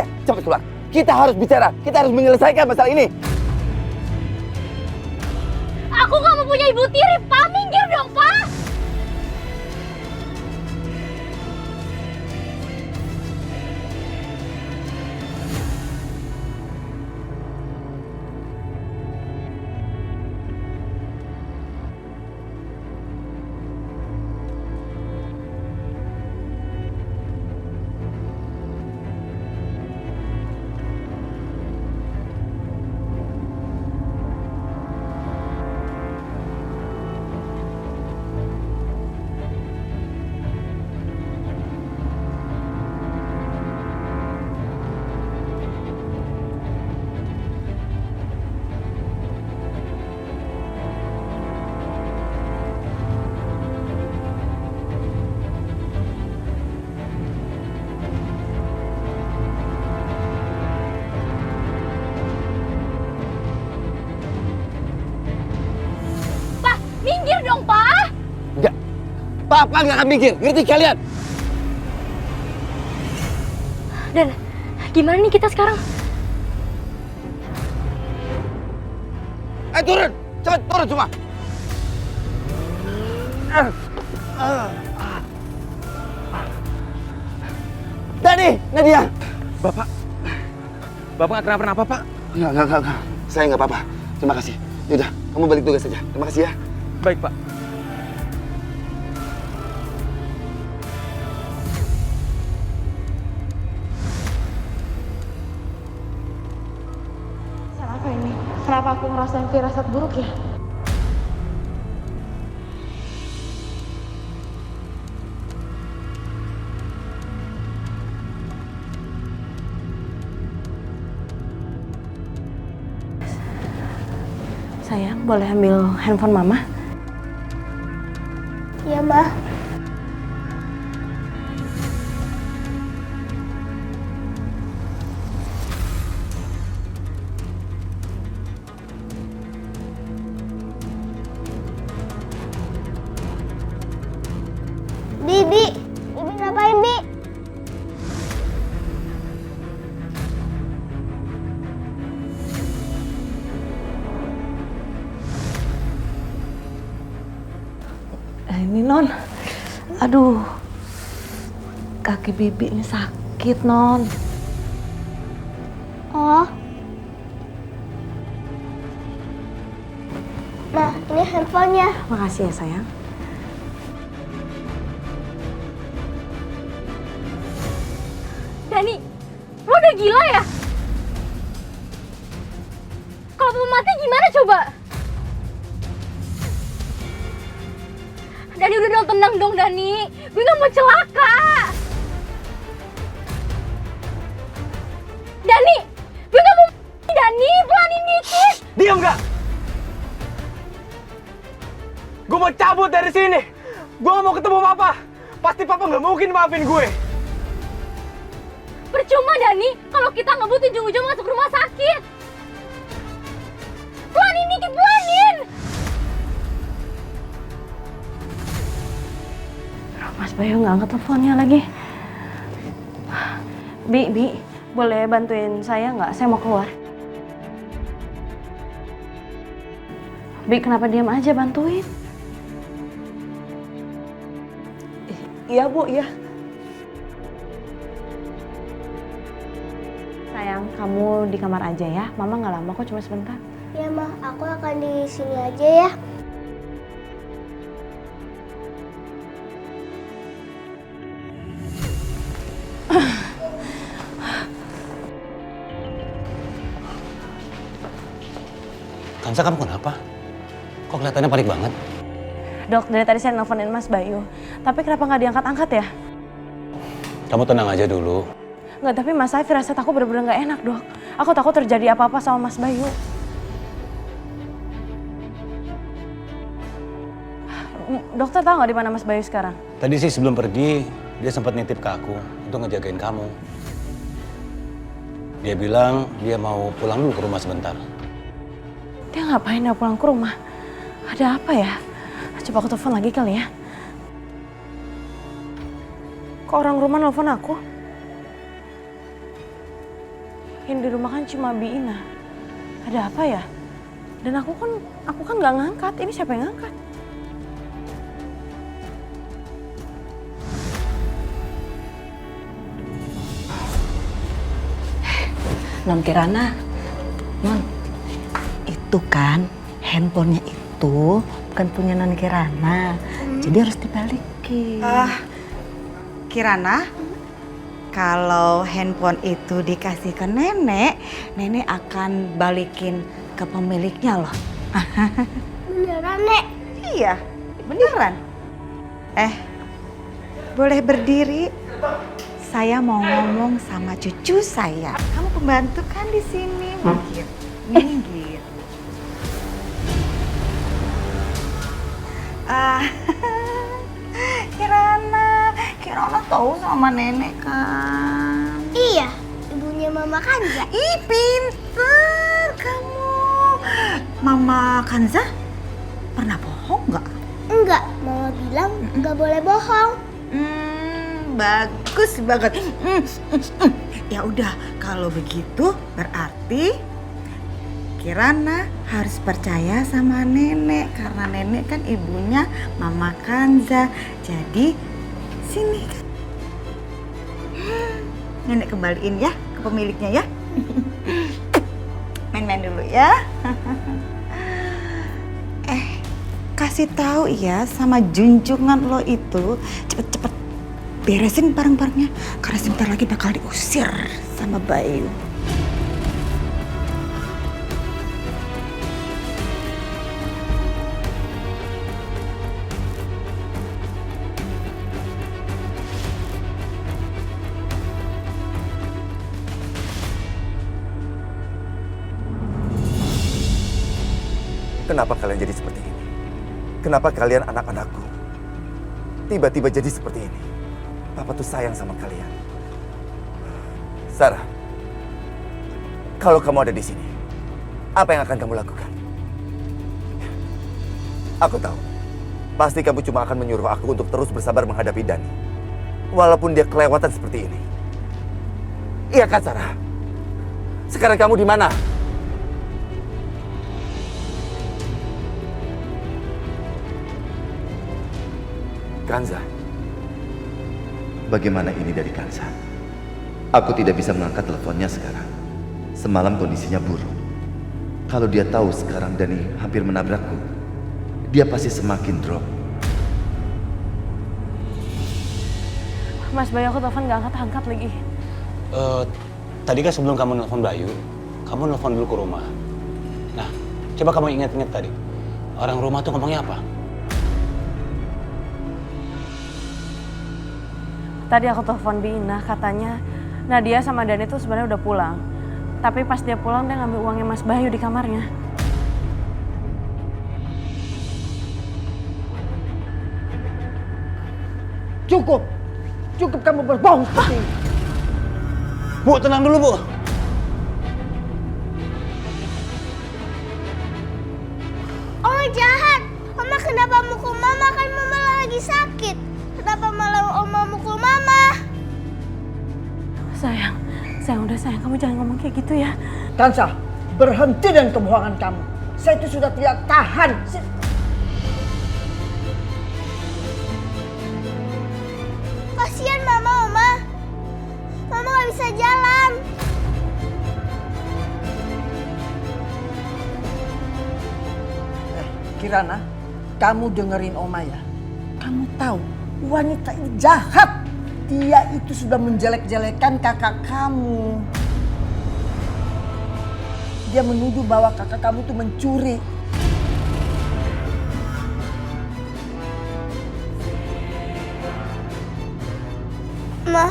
Lydia, cepat keluar. Kita harus bicara, kita harus menyelesaikan masalah ini. Aku gak mau punya ibu tiri, Pak. Minggir dong, Pak. Minggir dong, Pak. Enggak, Papa nggak akan minggir, ngerti kalian? Dan gimana nih kita sekarang? Turun, cepat turun semua. Dani, Nadia. Bapak nggak kenapa-napa, Pak? Enggak. Saya nggak apa-apa. Terima kasih. Yaudah, kamu balik tugas saja. Terima kasih ya. Baik, Pak. Apa ini? Kenapa aku ngerasain firasat buruk ya? Sayang, boleh ambil handphone Mama? Iya, Ma. Bibi ngapain, Bi? Ini Non, aduh, kaki Bibi ini sakit Non. Oh. Nah, ini handphonenya. Makasih ya sayang. Dani, lo udah gila ya? Kalau mau mati gimana coba? Dani udah dong, tenang dong Dani. Gue gak mau celaka. Dani, gue gak mau mati Dani. Pelanin dikit. Diam nggak? Gue mau cabut dari sini. Gue gak mau ketemu Papa. Pasti Papa nggak mungkin maafin gue. Percuma Dani, kalau kita ngebut ujung-ujung masuk rumah sakit. Pelanin dikit, pelanin. Mas Bayu nggak angkat teleponnya lagi. Bi, boleh bantuin saya nggak? Saya mau keluar. Bi, kenapa diam aja, bantuin? Iya, Bu, iya. Sayang, kamu di kamar aja ya. Mama nggak lama kok, cuma sebentar. Ya, Ma. Aku akan di sini aja ya. Kansa, kamu kenapa? Kok kelihatannya panik banget? Dok, dari tadi saya nelfonin Mas Bayu. Tapi kenapa nggak diangkat-angkat ya? Kamu tenang aja dulu. Nggak, tapi Mas, saya firasat aku bener-bener nggak enak, Dok. Aku takut terjadi apa-apa sama Mas Bayu. Dokter tahu nggak di mana Mas Bayu sekarang? Tadi sih sebelum pergi, dia sempat nitip ke aku untuk ngejagain kamu. Dia bilang dia mau pulang dulu ke rumah sebentar. Dia ngapain dia pulang ke rumah? Ada apa ya? Coba aku telepon lagi kali ya. Kok orang rumah nelfon aku? Yang di rumah kan cuma Bi Ina. Ada apa ya? Dan aku kan nggak ngangkat. Ini siapa yang ngangkat? Non Kirana, Non, itu kan handphonenya itu bukan punya Non Kirana, jadi harus dibalikin. Kirana, kalau handphone itu dikasih ke nenek, nenek akan balikin ke pemiliknya loh. Beneran, Nek? Iya, beneran. Boleh berdiri? Saya mau ngomong sama cucu saya. Kamu pembantu kan di sini, minggir, minggir. Kirana tahu sama nenek kan? Iya, ibunya Mama Kanza. Ih, pinter kamu. Mama Kanza pernah bohong nggak? Enggak, Mama bilang nggak boleh bohong. Bagus banget. Ya udah, kalau begitu berarti Kirana harus percaya sama nenek karena nenek kan ibunya Mama Kanza. Jadi sini kan. Nenek kembaliin ya ke pemiliknya ya. Main-main dulu ya. Kasih tahu ya sama junjungan lo itu cepet-cepet beresin barang-barangnya karena sebentar lagi bakal diusir sama Bayu. Kenapa kalian jadi seperti ini? Kenapa kalian anak-anakku tiba-tiba jadi seperti ini? Papa tuh sayang sama kalian. Sarah, kalau kamu ada di sini, apa yang akan kamu lakukan? Aku tahu, pasti kamu cuma akan menyuruh aku untuk terus bersabar menghadapi Dani. Walaupun dia kelewatan seperti ini. Iya kan, Sarah? Sekarang kamu di mana? Kanza, bagaimana ini dari Kanza? Aku tidak bisa mengangkat teleponnya sekarang. Semalam kondisinya buruk. Kalau dia tahu sekarang Dani hampir menabrakku, dia pasti semakin drop. Mas Bayu, aku telepon nggak angkat lagi. Tadi kan sebelum kamu nelfon Bayu, kamu nelfon dulu ke rumah. Nah, coba kamu ingat-ingat tadi. Orang rumah tuh ngomongnya apa? Tadi aku telepon Bi Ina, katanya Nadia sama Dani tuh sebenarnya udah pulang. Tapi pas dia pulang, dia ngambil uangnya Mas Bayu di kamarnya. Cukup! Cukup kamu berbohong seperti ini. Bu, tenang dulu, Bu. Oh jahat! Mama kenapa mukul Mama? Kan Mama lagi sakit. Kenapa malah Oma mukul Mama? Sayang, udah sayang, kamu jangan ngomong kayak gitu ya. Kansa, berhenti dengan kebohongan kamu. Saya itu sudah tidak tahan. Kasihan Mama, Oma. Mama gak bisa jalan. Kirana, kamu dengerin Oma ya. Kamu tahu, wanita ini jahat. Dia itu sudah menjelek-jelekan kakak kamu. Dia menuduh bahwa kakak kamu tuh mencuri. Ma,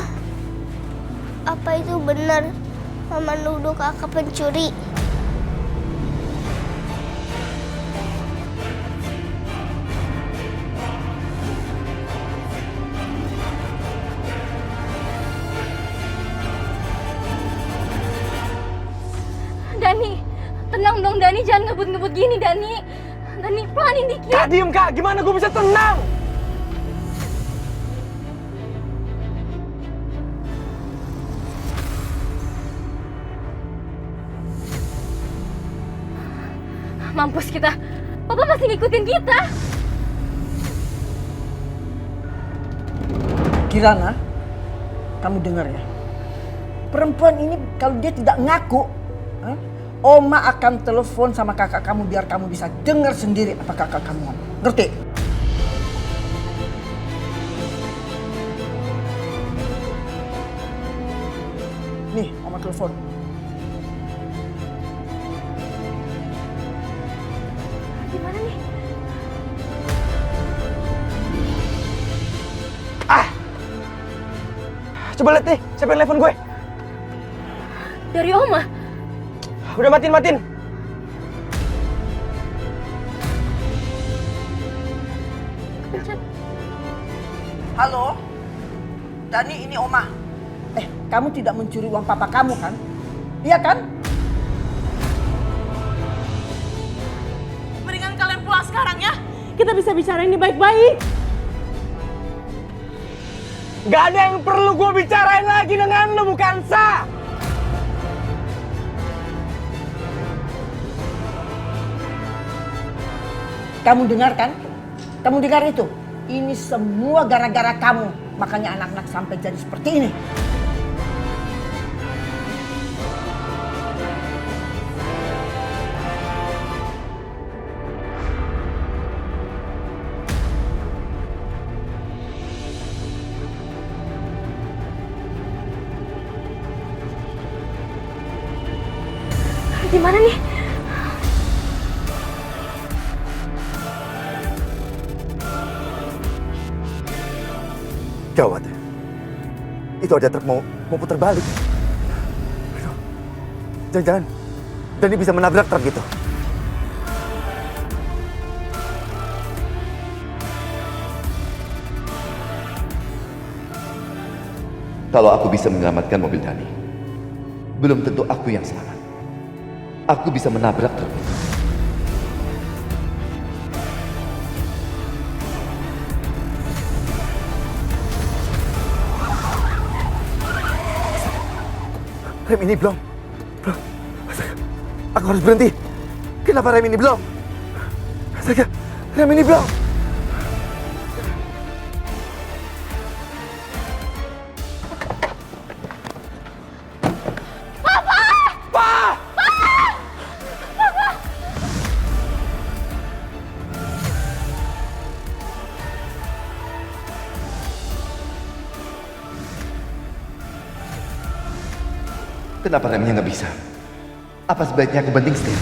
apa itu benar Mama nuduh kakak pencuri? Dani, tenang dong Dani, jangan ngebut-ngebut gini Dani. Dani, pelanin dikit. Kak, diem Kak. Gimana gue bisa tenang? Mampus kita. Papa masih ngikutin kita. Kirana, kamu dengar ya. Perempuan ini kalau dia tidak ngaku, Oma akan telepon sama kakak kamu biar kamu bisa dengar sendiri apa kakak kamu ngomong. Ngerti? Nih, Oma telepon. Gimana nih? Coba lihat nih, siapa yang telepon gue? Dari Oma. Udah matiin. Halo? Dani, ini Oma. Kamu tidak mencuri uang papa kamu kan? Iya kan? Mendingan kalian pulang sekarang ya. Kita bisa bicara ini baik-baik. Gak ada yang perlu gue bicarain lagi dengan lo, bukan Sa. Kamu dengar kan? Kamu dengar itu? Ini semua gara-gara kamu. Makanya anak-anak sampai jadi seperti ini. Gimana nih? Gawat. Itu ada truk mau putar balik. Aduh. Jangan-jangan Dani bisa menabrak truk gitu. Kalau aku bisa menyelamatkan mobil Dani, belum tentu aku yang selamat. Aku bisa menabrak truk itu. Rem ini belum. Astaga, aku harus berhenti. Kenapa rem ini belum? Astaga, rem ini belum. Kenapa remnya nggak bisa? Apa sebaiknya aku banting setir?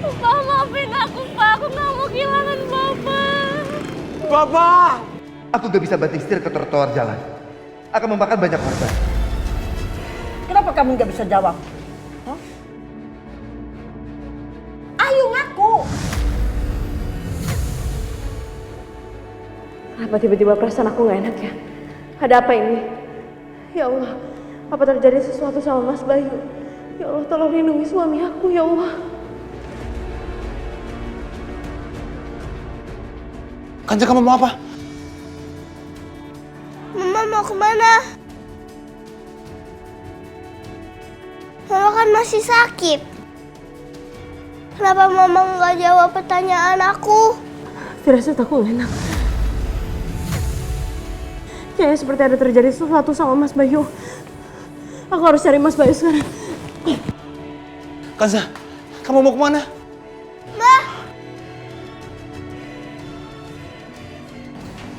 Papa, maafin aku, Pak. Aku nggak mau kehilangan Papa. Bapak! Aku gak bisa banting setir ke trotoar jalan. Akan memakan banyak korban. Kenapa kamu nggak bisa jawab? Hah? Ayo ngaku. Kenapa tiba-tiba perasaan aku nggak enak ya? Ada apa ini? Ya Allah, apa terjadi sesuatu sama Mas Bayu? Ya Allah, tolong lindungi suami aku, ya Allah. Kanza, kamu mau apa? Mama mau kemana? Mama kan masih sakit. Kenapa Mama nggak jawab pertanyaan aku? Firasat aku nggak enak. Kayaknya seperti ada terjadi sesuatu sama Mas Bayu. Aku harus cari Mas Bayu sekarang. Kanza, kamu mau kemana?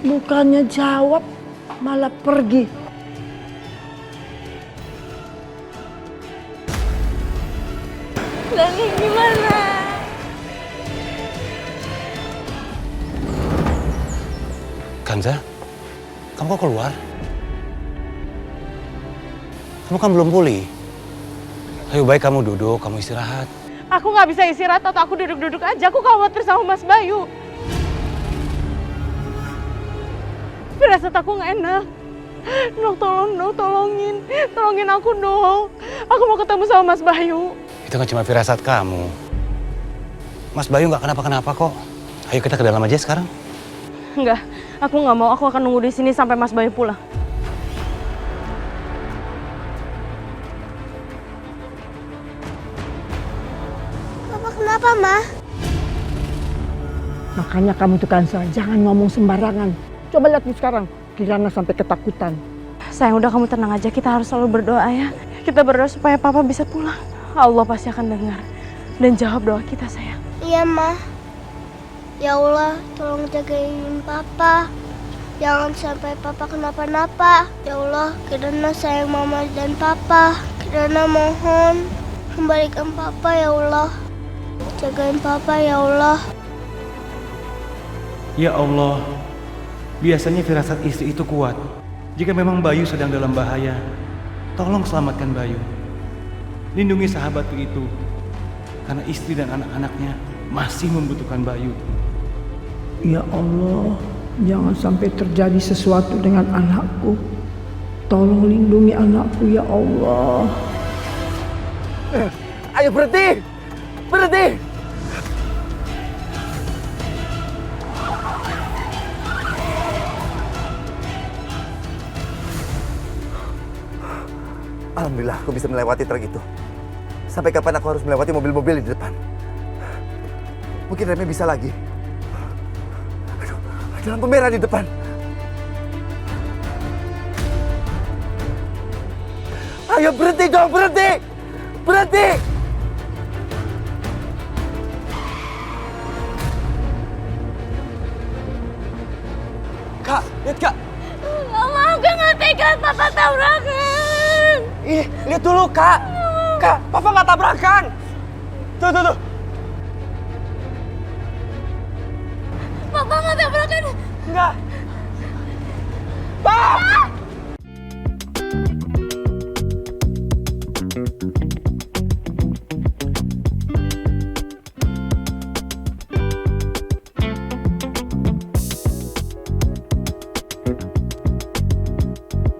Bukannya jawab, malah pergi. Dani, gimana? Kanza, kamu kok keluar? Kamu kan belum pulih. Ayo baik kamu duduk, kamu istirahat. Aku nggak bisa istirahat atau aku duduk-duduk aja. Aku khawatir sama Mas Bayu. Firasat aku nggak enak. Dok, tolong dong, tolongin aku dong. Aku mau ketemu sama Mas Bayu. Itu kan cuma firasat kamu. Mas Bayu nggak kenapa-kenapa kok. Ayo kita ke dalam aja sekarang. Enggak, aku nggak mau. Aku akan nunggu di sini sampai Mas Bayu pulang. Papa, Ma? Makanya kamu tuh Kansa, jangan ngomong sembarangan. Coba lihat nih sekarang, Kirana sampai ketakutan. Sayang, udah kamu tenang aja. Kita harus selalu berdoa ya. Kita berdoa supaya papa bisa pulang. Allah pasti akan dengar dan jawab doa kita, sayang. Iya, Ma. Ya Allah, tolong jagain Papa. Jangan sampai Papa kenapa-napa. Ya Allah, Kirana sayang Mama dan Papa. Kirana mohon, kembalikan Papa ya Allah. Jagain Papa ya Allah. Ya Allah, biasanya firasat istri itu kuat. Jika memang Bayu sedang dalam bahaya, tolong selamatkan Bayu. Lindungi sahabatku itu, karena istri dan anak-anaknya masih membutuhkan Bayu. Ya Allah, jangan sampai terjadi sesuatu dengan anakku. Tolong lindungi anakku ya Allah. Ayo berhenti! Berhenti! Alhamdulillah aku bisa melewati truk itu. Sampai kapan aku harus melewati mobil-mobil di depan? Mungkin remnya bisa lagi. Aduh, ada lampu merah di depan. Ayo berhenti dong, berhenti! Berhenti! Kak, lihat Kak! Mama, aku nggak tega Papa tabrakan. Ih, lihat dulu Kak! Kak, Papa nggak tabrakan! Tuh. Papa nggak tabrakan. Enggak! Pak!